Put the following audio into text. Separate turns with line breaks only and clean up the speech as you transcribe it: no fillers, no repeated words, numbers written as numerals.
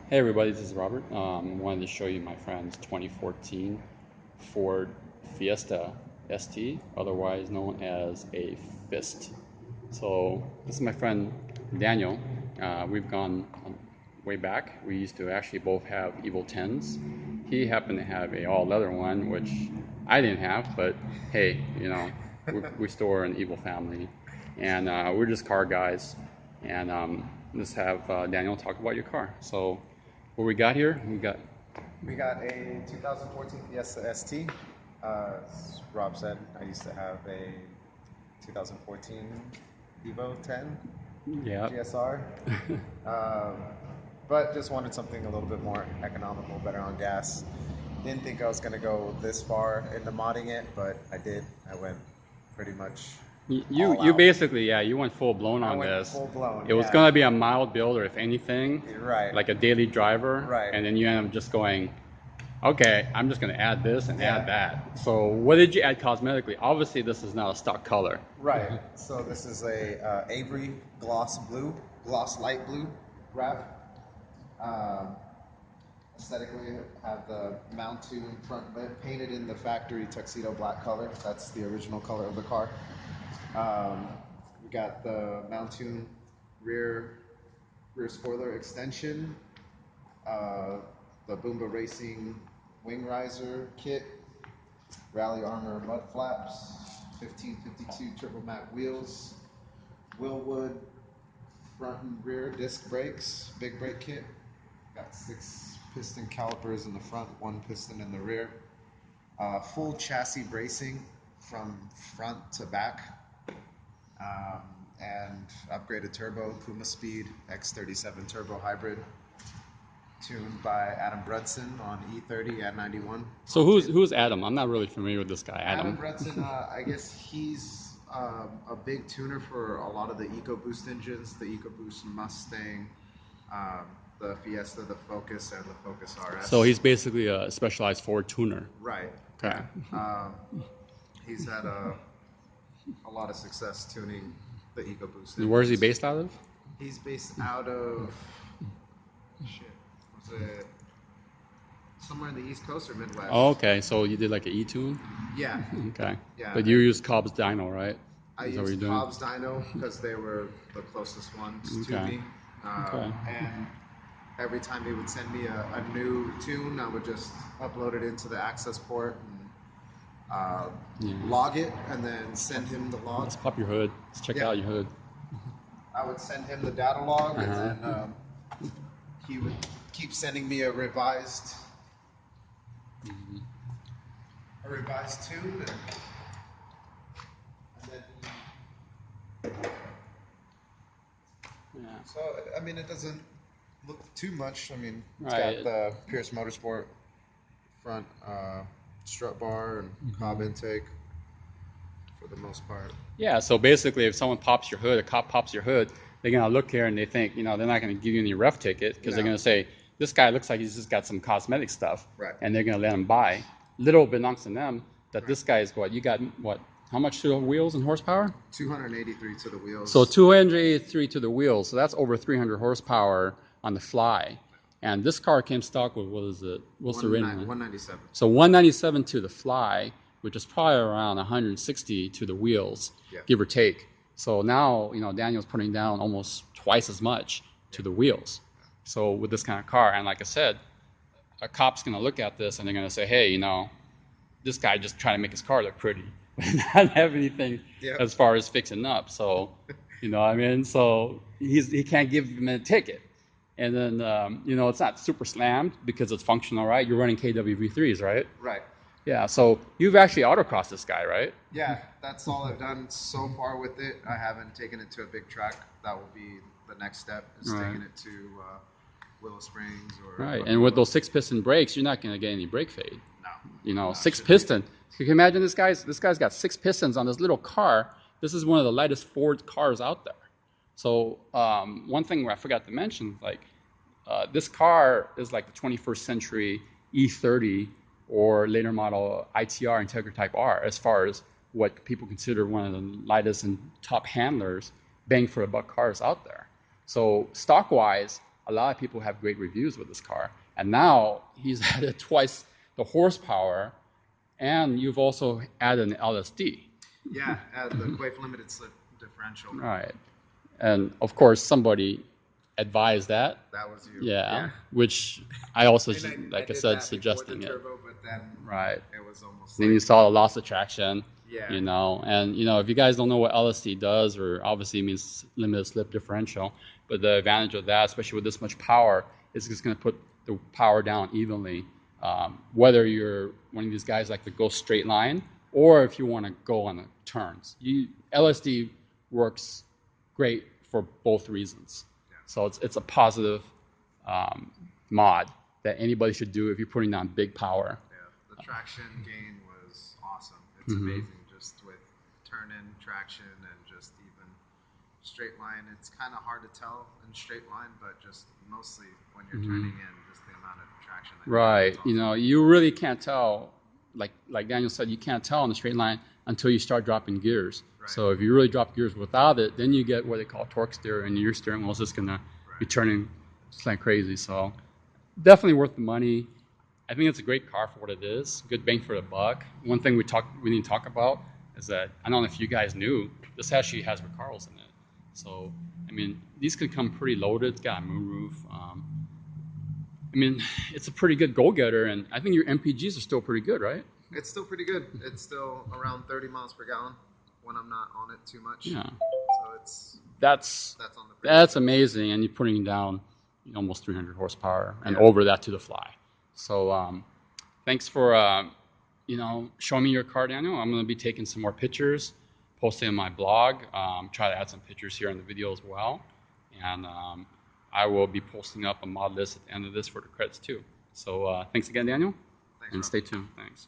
Hey everybody, this is Robert. I wanted to show you my friend's 2014 Ford Fiesta ST, otherwise known as a Fist. So this is my friend Daniel. We've gone way back. We used to actually both have Evo 10s. He happened to have a all-leather one, which I didn't have, but hey, we still are an Evo family. And we're just car guys. And let's have Daniel talk about your car. So what we got here,
We got a 2014 Fiesta ST. As Rob said, I used to have a 2014 Evo 10
yeah.
GSR, but just wanted something a little bit more economical, better on gas. Didn't think I was going to go this far into modding it, but I did. I went pretty much all
You
out.
basically, yeah, you went full blown on this.
Full blown.
It was gonna be a mild build, or if anything,
Right.
like a daily driver.
Right.
And then you end up just going, okay, I'm just gonna add this and
Yeah.
add that. So what did you add cosmetically? Obviously, this is not a stock color.
Right. So this is a Avery gloss light blue wrap. Aesthetically, have the mount tune front lip painted in the factory tuxedo black color. That's the original color of the car. We got the mount tune rear spoiler extension, the Boomba Racing wing riser kit, Rally Armor mud flaps, 1552 Turbo Matte wheels, Willwood front and rear disc brakes, big brake kit. Got 6 piston calipers in the front, 1 piston in the rear. Full chassis bracing from front to back. And upgraded turbo, Pumaspeed X37 turbo hybrid, tuned by Adam Brunson on E30 at 91.
So who's Adam? I'm not really familiar with this guy,
Adam
Adam.
Brunson, I guess he's a big tuner for a lot of the EcoBoost engines, the EcoBoost Mustang, the Fiesta, the Focus, and the Focus RS.
So he's basically a specialized Ford tuner.
Right.
Okay.
He's had a lot of success tuning the EcoBoost.
And where's he based out of?
He's based out of was it somewhere in the East Coast or Midwest?
Oh, okay. So you did like an E-tune?
Yeah.
Okay.
Yeah.
But you used Cobb's dyno, right?
I
Is that what
used
you're doing?
Cobb's dyno because they were the closest ones to
Okay.
me.
Okay.
And every time he would send me a new tune, I would just upload it into the Accessport and log it, and then send him the log.
Let's pop your hood. Let's check out your hood.
I would send him the data log, and then he would keep sending me a revised tune, and then so I mean, it doesn't look too much. I mean, it's got the Pierce Motorsport front strut bar and Cobb intake for the most part.
Yeah, so basically if someone pops your hood, a cop pops your hood, they're going to look here and they think, they're not going to give you any ref ticket because they're going to say, this guy looks like he's just got some cosmetic stuff.
Right.
And they're going to let him buy. Little unbeknownst to them that this guy is what? You got what? How much to the wheels and horsepower?
283 to the wheels.
So 283 to the wheels. So that's over 300 horsepower on the fly. And this car came stock with, what is it? What's the rating?
197.
So 197 to the fly, which is probably around 160 to the wheels, give or take. So now, Daniel's putting down almost twice as much to the wheels. So with this kind of car, and like I said, a cop's going to look at this and they're going to say, hey, this guy just trying to make his car look pretty, not have anything as far as fixing up. So, so he can't give him a ticket. And then, it's not super slammed because it's functional, right? You're running KWV3s, right?
Right.
Yeah, so you've actually autocrossed this guy, right?
Yeah, that's all I've done so far with it. I haven't taken it to a big track. That will be the next step, is taking it to Willow Springs or...
Right, and with those 6-piston brakes, you're not going to get any brake fade.
No.
6-piston. Can you imagine this guy's got 6 pistons on this little car. This is one of the lightest Ford cars out there. So one thing I forgot to mention, this car is like the 21st century E30 or later model ITR Integra Type R as far as what people consider one of the lightest and top handlers, bang for a buck cars out there. So stock-wise, a lot of people have great reviews with this car. And now he's added twice the horsepower, and you've also added an LSD.
Yeah, the Quaife limited slip differential.
Right. And of course, somebody advised that.
That was you.
Yeah. Which I also,
I
said, suggesting it.
turbo, but then
right.
It was almost.
Then you saw the loss of traction.
Yeah.
You know, and if you guys don't know what LSD does, or obviously means limited slip differential, but the advantage of that, especially with this much power, is it's going to put the power down evenly. Whether you're one of these guys like to go straight line, or if you want to go on the turns, LSD works great for both reasons. Yeah. So it's a positive mod that anybody should do if you're putting down big power.
Yeah, the traction gain was awesome. It's amazing, just with turn-in traction and just even straight line. It's kind of hard to tell in straight line, but just mostly when you're turning in, just the amount of traction. That
right. Awesome. You really can't tell. Like Daniel said, you can't tell in the straight line until you start dropping gears. Right. So if you really drop gears without it, then you get what they call torque steer, and your steering wheel is just going to be turning just like crazy. So definitely worth the money. I think it's a great car for what it is. Good bang for the buck. One thing we need to talk about is that, I don't know if you guys knew, this actually has Recaros in it. So, I mean, these could come pretty loaded. It's got a moonroof. I mean, it's a pretty good go-getter, and I think your MPGs are still pretty good, right?
It's still pretty good. It's still around 30 miles per gallon when I'm not on it too much.
Yeah.
So
that's amazing, and you're putting down almost 300 horsepower and over that to the fly. So thanks for showing me your car, Daniel. I'm going to be taking some more pictures, posting on my blog. Try to add some pictures here in the video as well, and I will be posting up a mod list at the end of this for the credits too. So thanks again, Daniel.
Thanks,
and
Rob.
Stay tuned. Thanks.